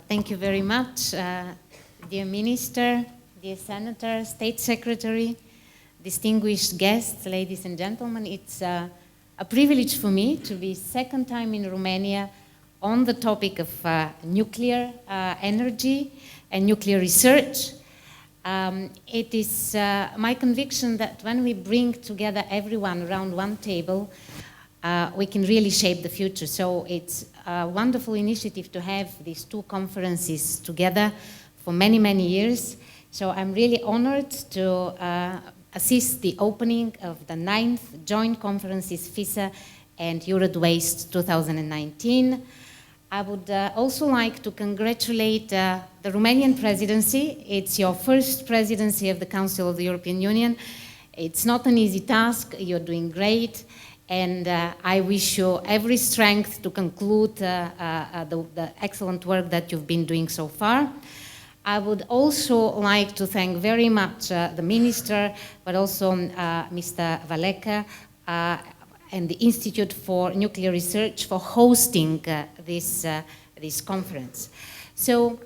Thank you very much, dear Minister, dear Senator, State Secretary, distinguished guests, ladies and gentlemen. It's a privilege for me to be second time in Romania on the topic of nuclear energy and nuclear research. It is my conviction that when we bring together everyone around one table, we can really shape the future. So it's a wonderful initiative to have these two conferences together for many, many years. So I'm really honored to assist the opening of the 9th joint conferences FISA and Europe Waste 2019. I would also like to congratulate the Romanian presidency. It's your first presidency of the Council of the European Union. It's not an easy task. You're doing great. And I wish you every strength to conclude the excellent work that you've been doing so far. I would also like to thank very much the Minister, but also Mr. Valeka and the Institute for Nuclear Research for hosting this conference. So,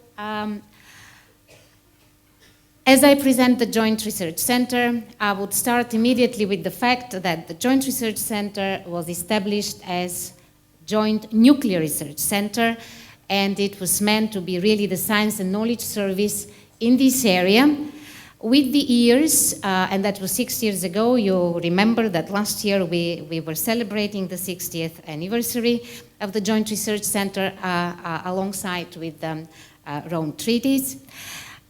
as I present the Joint Research Center, I would start immediately with the fact that the Joint Research Center was established as Joint Nuclear Research Center, and it was meant to be really the science and knowledge service in this area. With the years, and that was 6 years ago, you remember that last year we were celebrating the 60th anniversary of the Joint Research Center alongside with the Rome treaties.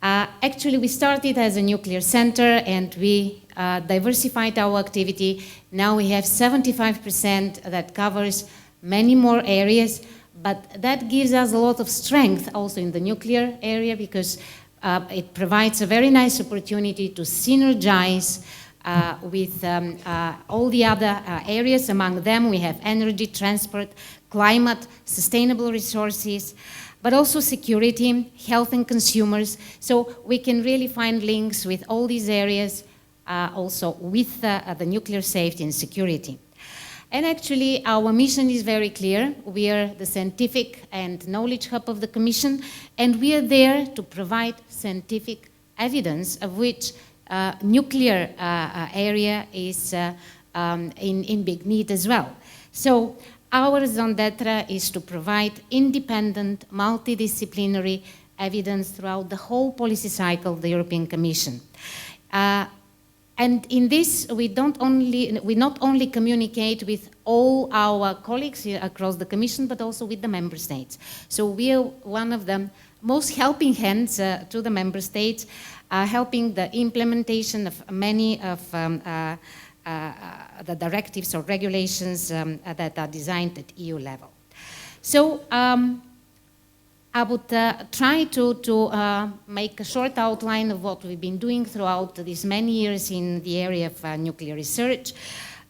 Actually, we started as a nuclear center and we diversified our activity. Now we have 75% that covers many more areas, but that gives us a lot of strength also in the nuclear area because it provides a very nice opportunity to synergize with all the other areas. Among them, we have energy, transport, climate, sustainable resources, but also security, health and consumers. So we can really find links with all these areas, also with the nuclear safety and security. And actually, our mission is very clear. We are the scientific and knowledge hub of the Commission, and we are there to provide scientific evidence of which nuclear area is in big need as well. So our raison d'etre is to provide independent, multidisciplinary evidence throughout the whole policy cycle of the European Commission. And in this, we not only communicate with all our colleagues across the Commission, but also with the Member States. So we are one of the most helping hands to the Member States, helping the implementation of many of the directives or regulations that are designed at EU level. So I would try to make a short outline of what we've been doing throughout these many years in the area of nuclear research.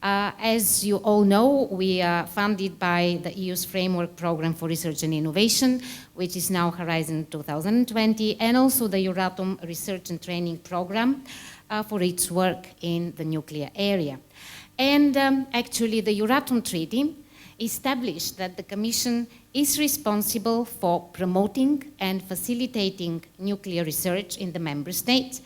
As you all know, we are funded by the EU's Framework Programme for Research and Innovation, which is now Horizon 2020, and also the Euratom Research and Training Programme for its work in the nuclear area. And actually, the Euratom Treaty established that the Commission is responsible for promoting and facilitating nuclear research in the Member States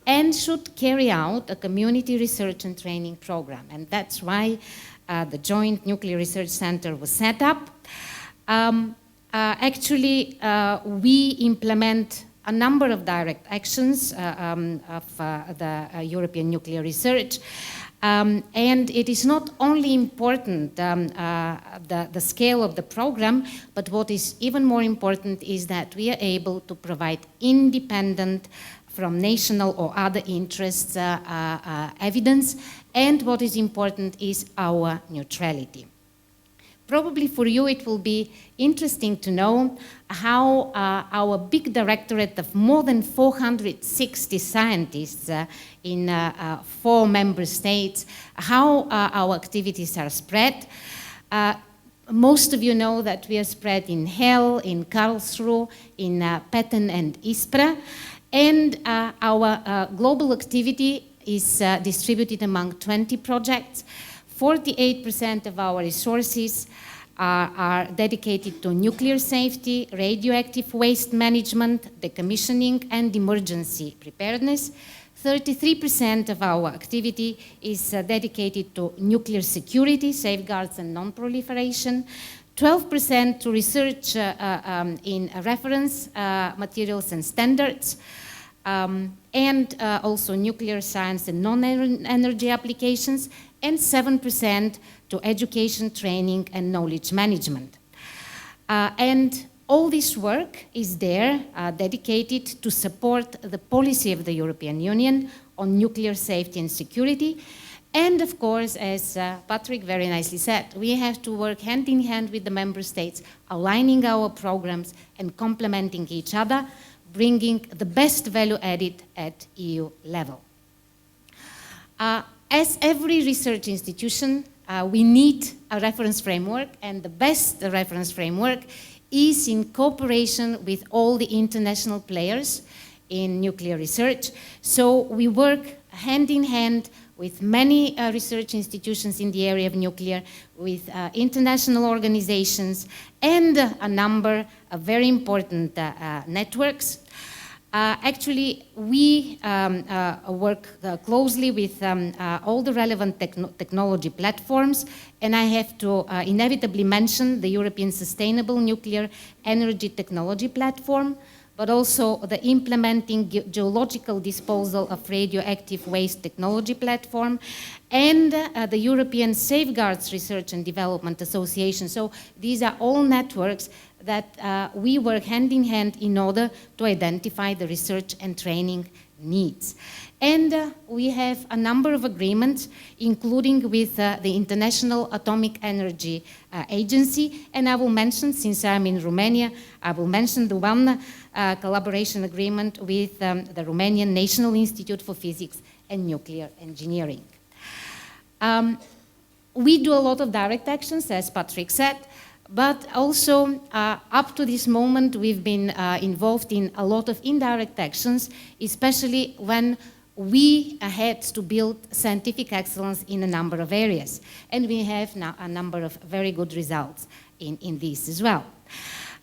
and should carry out a community research and training program. And that's why the Joint Nuclear Research Center was set up. Actually, we implement a number of direct actions of the European nuclear research. And it is not only important the scale of the program, but what is even more important is that we are able to provide independent from national or other interests evidence, and what is important is our neutrality. Probably for you it will be interesting to know how our big directorate of more than 460 scientists in 4 member states, how our activities are spread. Most of you know that we are spread in Hell, in Karlsruhe, in Petten and Ispra, and our global activity is distributed among 20 projects. 48% of our resources are dedicated to nuclear safety, radioactive waste management, decommissioning, and emergency preparedness. 33% of our activity is dedicated to nuclear security, safeguards, and non-proliferation. 12% to research in reference materials and standards, and also nuclear science and non-energy applications, and 7% to education, training, and knowledge management. And all this work is there dedicated to support the policy of the European Union on nuclear safety and security. And of course, as Patrick very nicely said, we have to work hand in hand with the member states, aligning our programs and complementing each other, bringing the best value added at EU level. As every research institution, we need a reference framework, and the best reference framework is in cooperation with all the international players in nuclear research. So we work hand in hand with many research institutions in the area of nuclear, with international organizations, and a number of very important networks. Actually, we work closely with all the relevant technology platforms, and I have to inevitably mention the European Sustainable Nuclear Energy Technology Platform, but also the Implementing Geological Disposal of Radioactive Waste Technology Platform, and the European Safeguards Research and Development Association. So these are all networks that we work hand in hand in order to identify the research and training needs. And we have a number of agreements, including with the International Atomic Energy Agency, and I will mention, since I'm in Romania, I will mention the one collaboration agreement with the Romanian National Institute for Physics and Nuclear Engineering. We do a lot of direct actions, as Patrick said, but also up to this moment we've been involved in a lot of indirect actions, especially when we had to build scientific excellence in a number of areas. And we have now a number of very good results in this as well.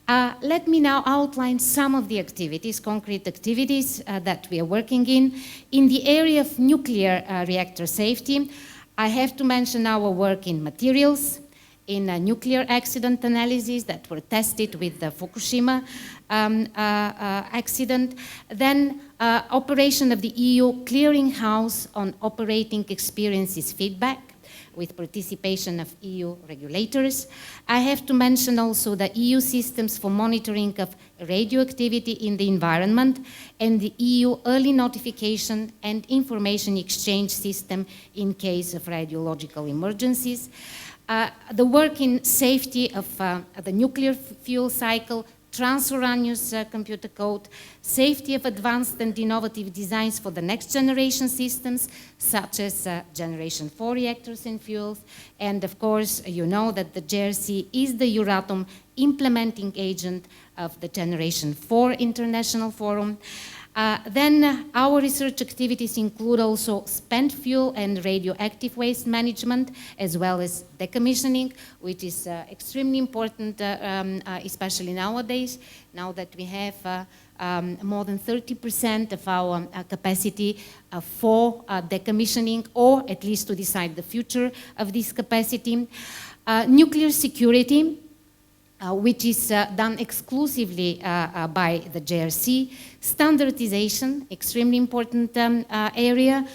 Let me now outline some of the activities, concrete activities that we are working in. In the area of nuclear reactor safety, I have to mention our work in materials, in a nuclear accident analysis that were tested with the Fukushima accident, then operation of the EU clearinghouse on operating experiences feedback with participation of EU regulators. I have to mention also the EU systems for monitoring of radioactivity in the environment and the EU early notification and information exchange system in case of radiological emergencies. The work in safety of the nuclear fuel cycle, transuranius computer code, safety of advanced and innovative designs for the next generation systems, such as generation 4 reactors and fuels. And of course, you know that the JRC is the Euratom implementing agent of the generation 4 International Forum. Then our research activities include also spent fuel and radioactive waste management, as well as decommissioning, which is extremely important, especially nowadays, now that we have more than 30% of our capacity for decommissioning, or at least to decide the future of this capacity. Nuclear security, which is done exclusively by the JRC. Standardization, extremely important area,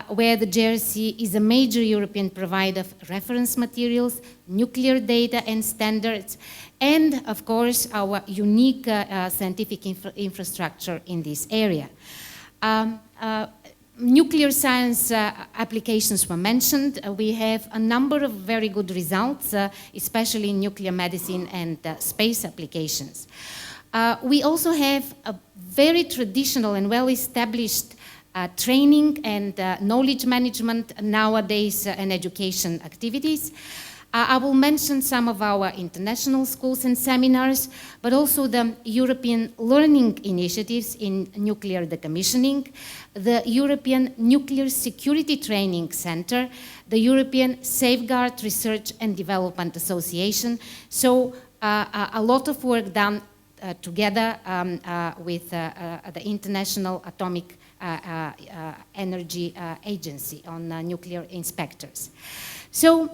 where the JRC is a major European provider of reference materials, nuclear data and standards, and of course our unique scientific infrastructure in this area. Nuclear science applications were mentioned. We have a number of very good results, especially in nuclear medicine and space applications. We also have a very traditional and well-established training and knowledge management nowadays and education activities. I will mention some of our international schools and seminars, but also the European learning initiatives in nuclear decommissioning, the European Nuclear Security Training Center, the European Safeguard Research and Development Association. So a lot of work done together with the International Atomic Energy Agency on nuclear inspectors. So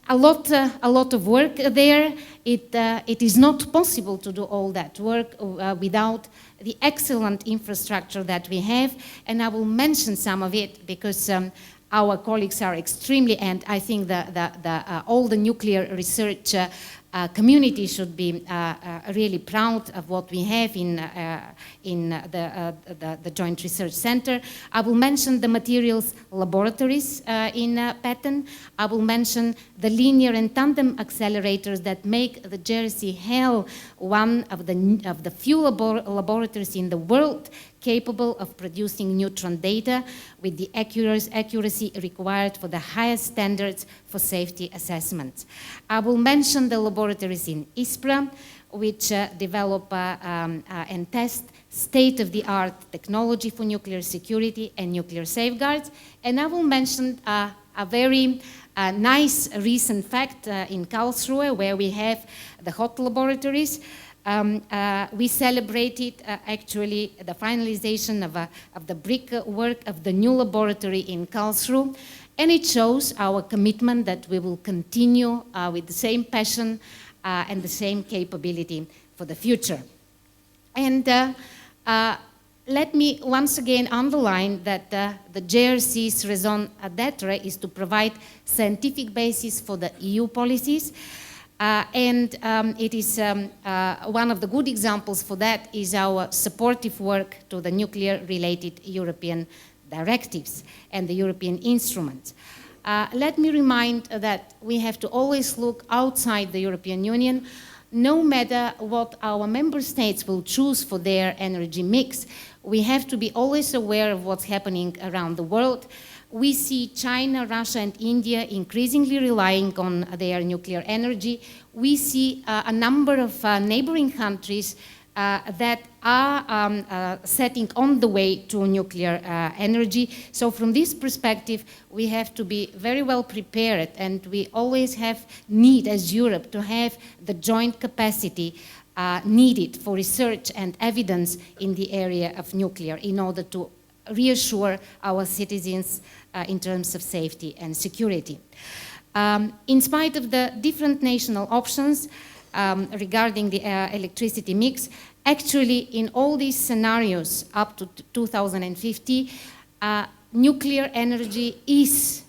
a lot of work there. It is not possible to do all that work without the excellent infrastructure that we have, and I will mention some of it because our colleagues are extremely, and I think all the nuclear research community should be really proud of what we have in the Joint Research Center. I will mention the materials laboratories in Patton. I will mention the linear and tandem accelerators that make the JRC HAL one of the few laboratories in the world capable of producing neutron data with the accuracy required for the highest standards for safety assessments. I will mention the laboratories in ISPRA, which develop and test state-of-the-art technology for nuclear security and nuclear safeguards. And I will mention a very nice recent fact in Karlsruhe, where we have the hot laboratories. We celebrated actually the finalization of the brickwork of the new laboratory in Karlsruhe, and it shows our commitment that we will continue with the same passion and the same capability for the future. And let me once again underline that the JRC's raison d'etre is to provide scientific basis for the EU policies. It is one of the good examples for that is our supportive work to the nuclear-related European directives and the European instruments. Let me remind that we have to always look outside the European Union, no matter what our member states will choose for their energy mix. We have to be always aware of what's happening around the world. We see China, Russia, and India increasingly relying on their nuclear energy. We see a number of neighboring countries that are setting on the way to nuclear energy. So from this perspective, we have to be very well prepared, and we always have need as Europe to have the joint capacity needed for research and evidence in the area of nuclear in order to reassure our citizens in terms of safety and security. In spite of the different national options regarding the electricity mix, actually in all these scenarios up to 2050, nuclear energy is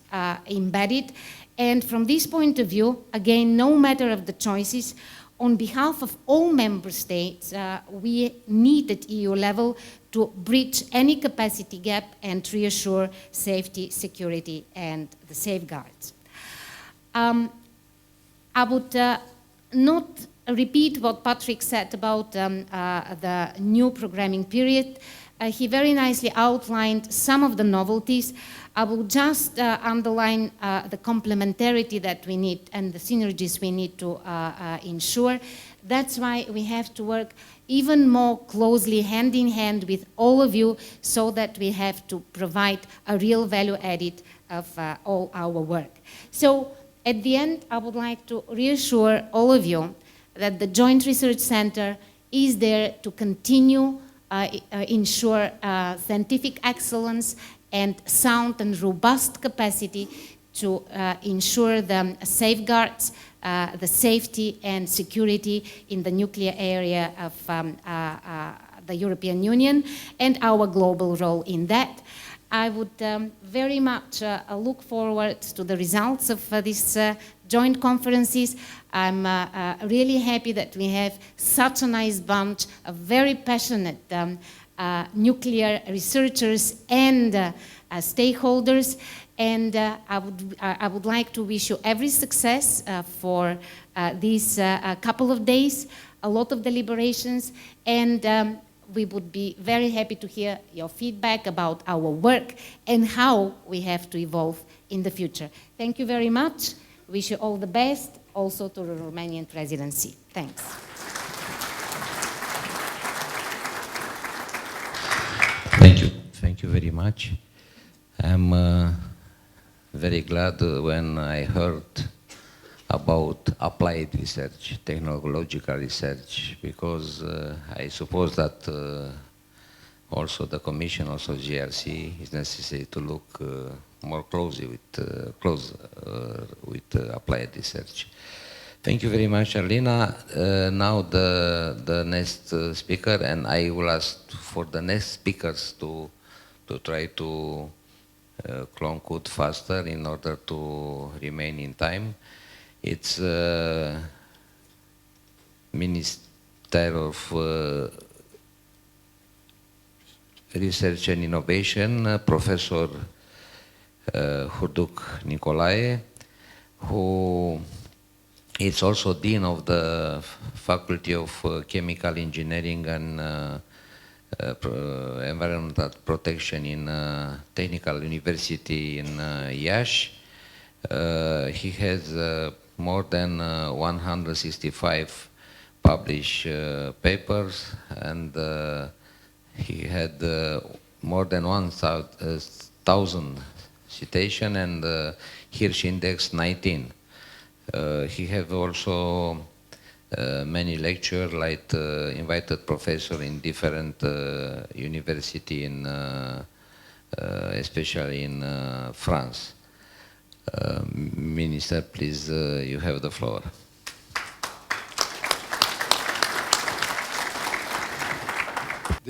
embedded. And from this point of view, again, no matter of the choices, on behalf of all member states, we need at EU level to bridge any capacity gap and reassure safety, security, and the safeguards. I would not repeat what Patrick said about the new programming period. He very nicely outlined some of the novelties. I will just underline the complementarity that we need and the synergies we need to ensure. That's why we have to work even more closely hand in hand with all of you so that we have to provide a real value added of all our work. So at the end, I would like to reassure all of you that the Joint Research Center is there to continue ensure scientific excellence and sound and robust capacity to ensure the safeguards, the safety and security in the nuclear area of the European Union and our global role in that. I would very much look forward to the results of these joint conferences. I'm really happy that we have such a nice bunch of very passionate nuclear researchers and stakeholders, and I would like to wish you every success for these couple of days, a lot of deliberations, and we would be very happy to hear your feedback about our work and how we have to evolve in the future. Thank you very much, Wish you all the best, also to the Romanian presidency. Thanks. Thank you. Thank you very much. I'm very glad when I heard about applied research, technological research, because I suppose that also the Commission, also GRC, is necessary to look more closely with applied research. Thank you very much, Charlina. Now the next speaker, and I will ask for the next speakers to try to conclude faster in order to remain in time. It's Minister of Research and Innovation, Professor Hurduk Nicolae, who is also Dean of the Faculty of Chemical Engineering and Environmental Protection in Technical University in Iași. He has more than 165 published papers, and he had more than 1,000 citations, and Hirsch Index 19. He have also many lectures, like invited professor in different university in, especially in France. Minister, please, you have the floor.